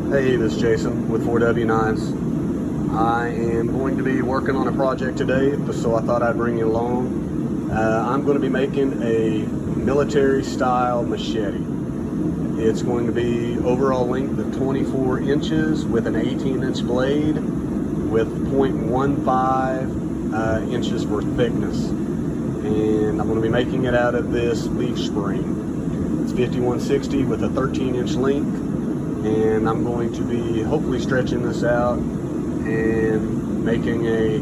Hey, this is Jason with 4W9s. I am going to be working on a project today, so I thought I'd bring you along. I'm going to be making a military style machete. It's going to be overall length of 24 inches with an 18-inch blade with 0.15 inches for thickness. And I'm going to be making it out of this leaf spring. It's 5160 with a 13-inch length. And I'm going to be hopefully stretching this out and making a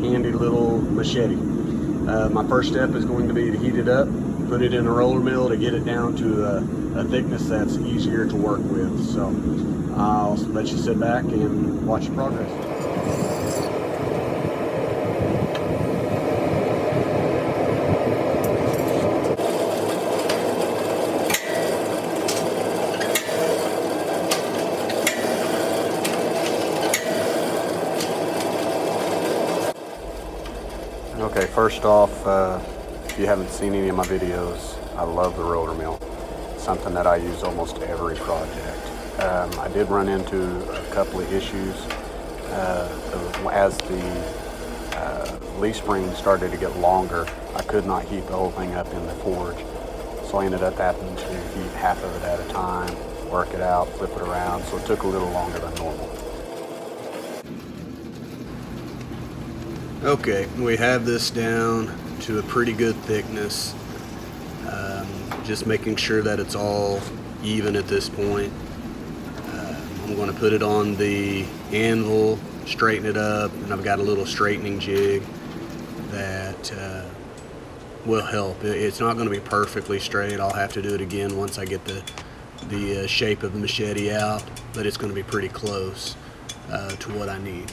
handy little machete. My first step is going to be to heat it up, put it in a roller mill to get it down to a thickness that's easier to work with. So I'll let you sit back and watch the progress. Okay, first off, if you haven't seen any of my videos, I love the roller mill. It's something that I use almost every project. I did run into a couple of issues as the leaf spring started to get longer. I could not heat the whole thing up in the forge, so I ended up having to heat half of it at a time, work it out, flip it around, so it took a little longer than normal. Okay, we have this down to a pretty good thickness. Just making sure that it's all even at this point. I'm going to put it on the anvil, straighten it up, and I've got a little straightening jig that will help. It's not going to be perfectly straight. I'll have to do it again once I get the shape of the machete out, but it's going to be pretty close to what I need.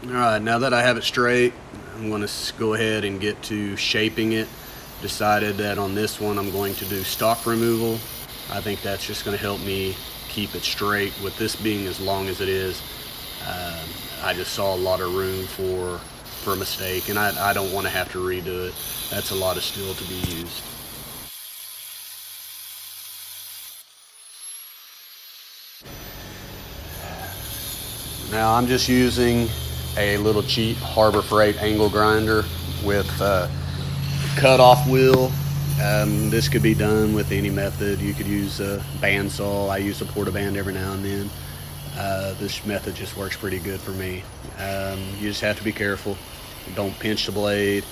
Alright, now that I have it straight, I'm going to go ahead and get to shaping it. Decided that on this one I'm going to do stock removal. I think that's just going to help me keep it straight. With this being as long as it is, I just saw a lot of room for a mistake, and I don't want to have to redo it. That's a lot of steel to be used. Now I'm just using a little cheap Harbor Freight angle grinder with a cut-off wheel. This could be done with any method. You could use a bandsaw. I use a porta-band every now and then. This method just works pretty good for me. You just have to be careful. Don't pinch the blade.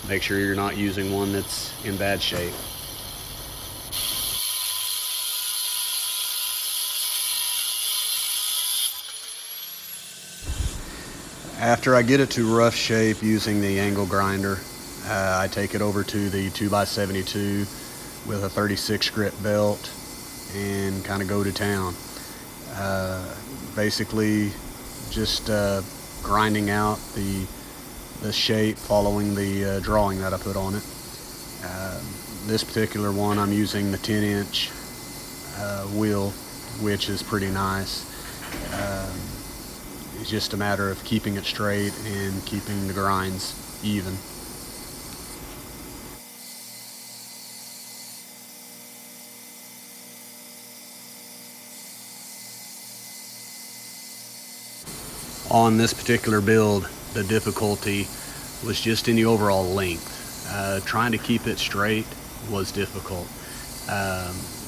Make sure you're not using one that's in bad shape. After I get it to rough shape using the angle grinder, I take it over to the 2x72 with a 36 grit belt and kind of go to town. Basically just grinding out the shape following the drawing that I put on it. This particular one I'm using the 10-inch wheel, which is pretty nice. It's just a matter of keeping it straight and keeping the grinds even. On this particular build, the difficulty was just in the overall length. Trying to keep it straight was difficult.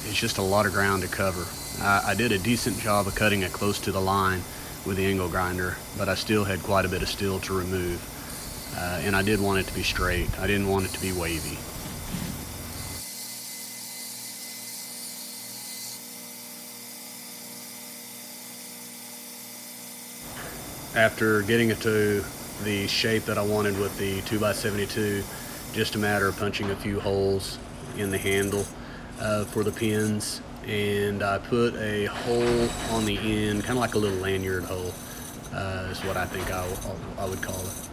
It's just a lot of ground to cover. I did a decent job of cutting it close to the line with the angle grinder, but I still had quite a bit of steel to remove. And I did want it to be straight. I didn't want it to be wavy. After getting it to the shape that I wanted with the 2x72, just a matter of punching a few holes in the handle. for the pins, and I put a hole on the end, kind of like a little lanyard hole, is what I think I would call it.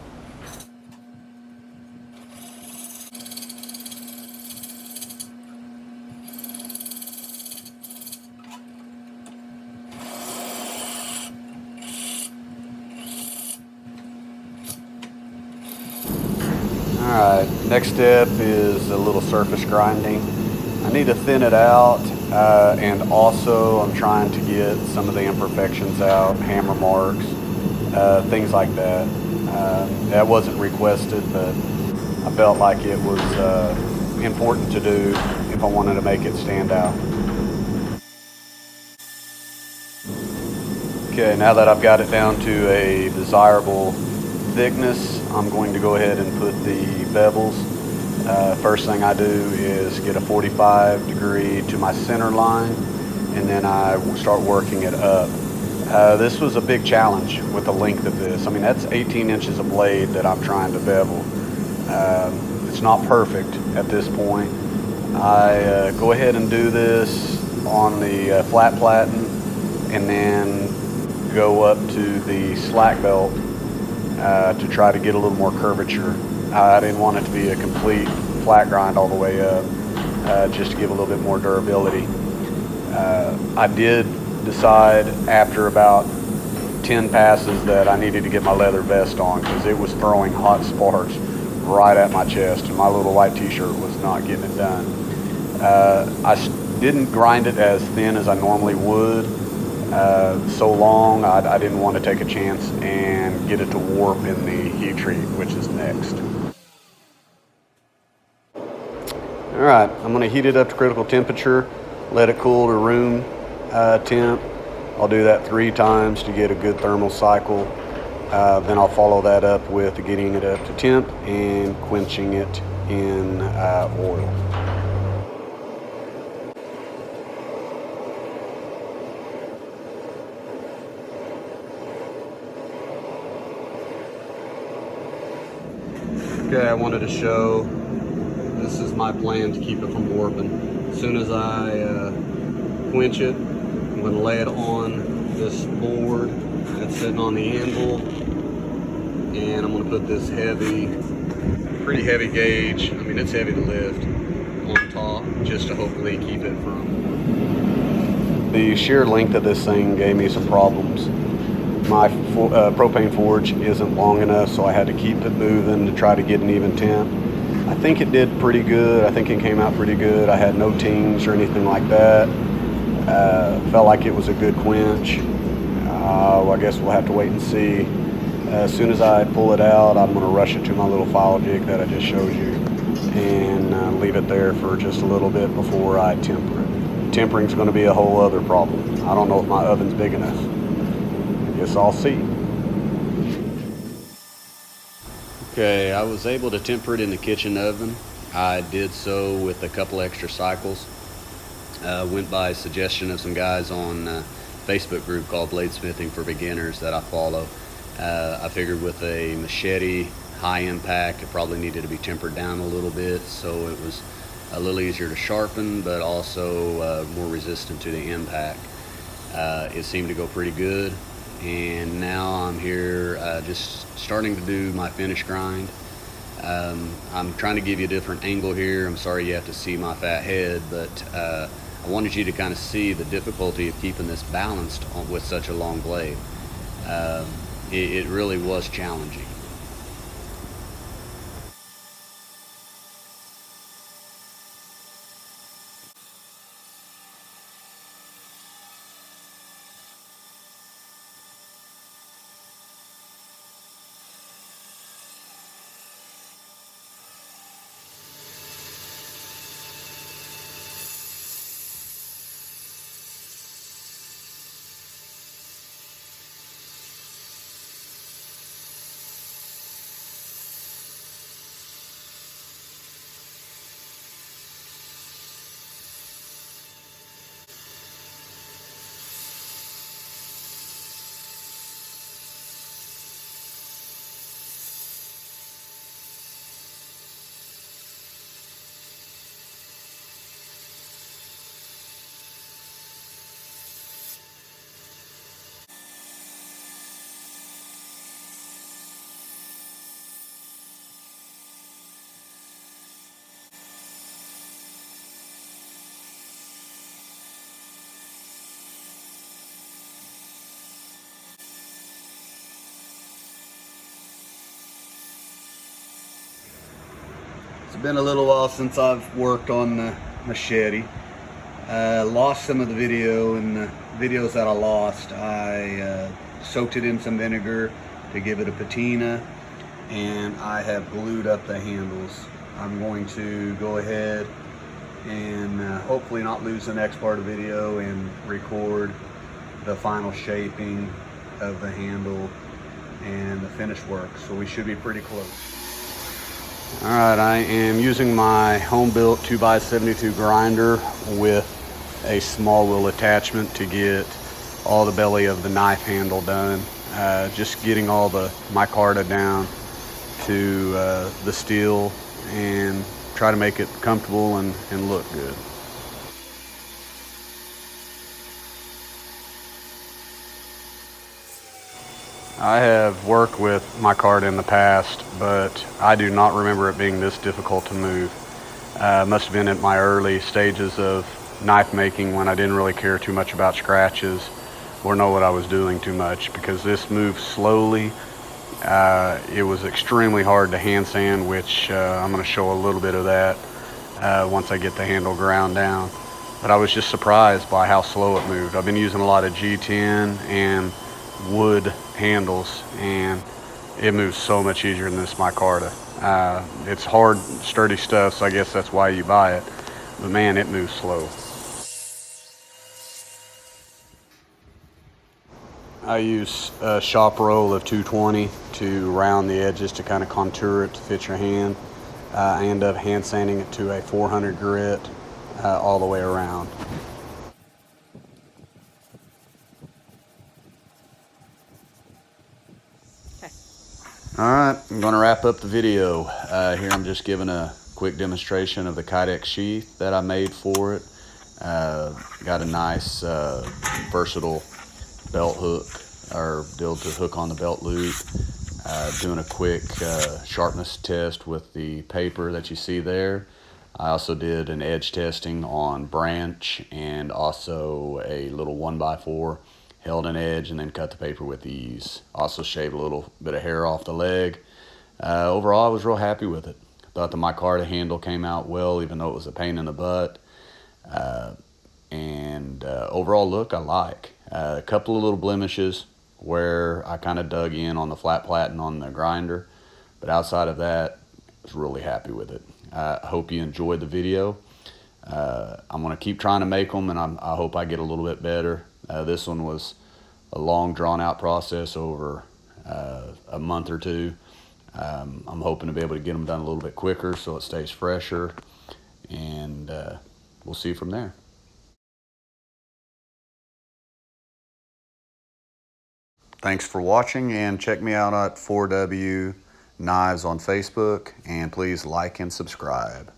Alright, next step is a little surface grinding. I need to thin it out, and also I'm trying to get some of the imperfections out, hammer marks, things like that. That wasn't requested, but I felt like it was important to do if I wanted to make it stand out. Okay, now that I've got it down to a desirable thickness, I'm going to go ahead and put the bevels. First thing I do is get a 45 degree to my center line, and then I start working it up. This was a big challenge with the length of this. I mean, that's 18 inches of blade that I'm trying to bevel. It's not perfect at this point. I go ahead and do this on the flat platen, and then go up to the slack belt to try to get a little more curvature. I didn't want it to be a complete flat grind all the way up, just to give a little bit more durability. I did decide after about 10 passes that I needed to get my leather vest on, because it was throwing hot sparks right at my chest, and my little white t-shirt was not getting it done. I didn't grind it as thin as I normally would. So long, I didn't want to take a chance and get it to warp in the heat treat, which is next. Alright, I'm going to heat it up to critical temperature, let it cool to room temp. I'll do that 3 times to get a good thermal cycle. Then I'll follow that up with getting it up to temp and quenching it in oil. Okay, I wanted to show, this is my plan to keep it from warping. As soon as I quench it, I'm going to lay it on this board that's sitting on the anvil, and I'm going to put this pretty heavy gauge, I mean it's heavy to lift, on top, just to hopefully keep it from. The sheer length of this thing gave me some problems. My propane forge isn't long enough, so I had to keep it moving to try to get an even temp. I think it did pretty good. I think it came out pretty good. I had no tings or anything like that. Felt like it was a good quench. Well, I guess we'll have to wait and see. As soon as I pull it out, I'm going to rush it to my little file jig that I just showed you, and leave it there for just a little bit before I temper it. Tempering's going to be a whole other problem. I don't know if my oven's big enough. Guess I'll see. Okay, I was able to temper it in the kitchen oven. I did so with a couple extra cycles. Went by suggestion of some guys on a Facebook group called Bladesmithing for Beginners that I follow. I figured with a Machete high impact, it probably needed to be tempered down a little bit, so it was a little easier to sharpen, but also more resistant to the impact. It seemed to go pretty good. And now I'm here just starting to do my finish grind. I'm trying to give you a different angle here. I'm sorry you have to see my fat head, but I wanted you to kind of see the difficulty of keeping this balanced with such a long blade. It really was challenging. been a little while since I've worked on the Machete. Lost some of the video, and the videos that I lost, I soaked it in some vinegar to give it a patina, and I have glued up the handles. I'm going to go ahead and hopefully not lose the next part of the video and record the final shaping of the handle and the finished work, so we should be pretty close. Alright, I am using my home-built 2x72 grinder with a small wheel attachment to get all the belly of the knife handle done. Just getting all the micarta down to the steel and try to make it comfortable and look good. I have worked with micarta in the past, but I do not remember it being this difficult to move. Must have been at my early stages of knife making when I didn't really care too much about scratches or know what I was doing too much, because this moves slowly. It was extremely hard to hand sand, which I'm going to show a little bit of that once I get the handle ground down. But I was just surprised by how slow it moved. I've been using a lot of G10 and wood handles, and it moves so much easier than this micarta. It's hard, sturdy stuff, so I guess that's why you buy it. But man, it moves slow. I use a shop roll of 220 to round the edges to kind of contour it to fit your hand. I end up hand sanding it to a 400 grit all the way around. Alright, I'm going to wrap up the video. Here I'm just giving a quick demonstration of the Kydex sheath that I made for it. Got a nice versatile belt hook, or deal to hook on the belt loop. Doing a quick sharpness test with the paper that you see there. I also did an edge testing on branch, and also a little 1x4, held an edge and then cut the paper with ease. Also shaved a little bit of hair off the leg. Overall, I was real happy with it. Thought the micarta handle came out well, even though it was a pain in the butt. Overall look I like. A couple of little blemishes where I kind of dug in on the flat platen on the grinder, but outside of that, I was really happy with it. I hope you enjoyed the video. I'm going to keep trying to make them, and I hope I get a little bit better. This one was a long, drawn-out process over a month or two. I'm hoping to be able to get them done a little bit quicker so it stays fresher, and we'll see from there. Thanks for watching, and check me out at 4W Knives on Facebook, and please like and subscribe.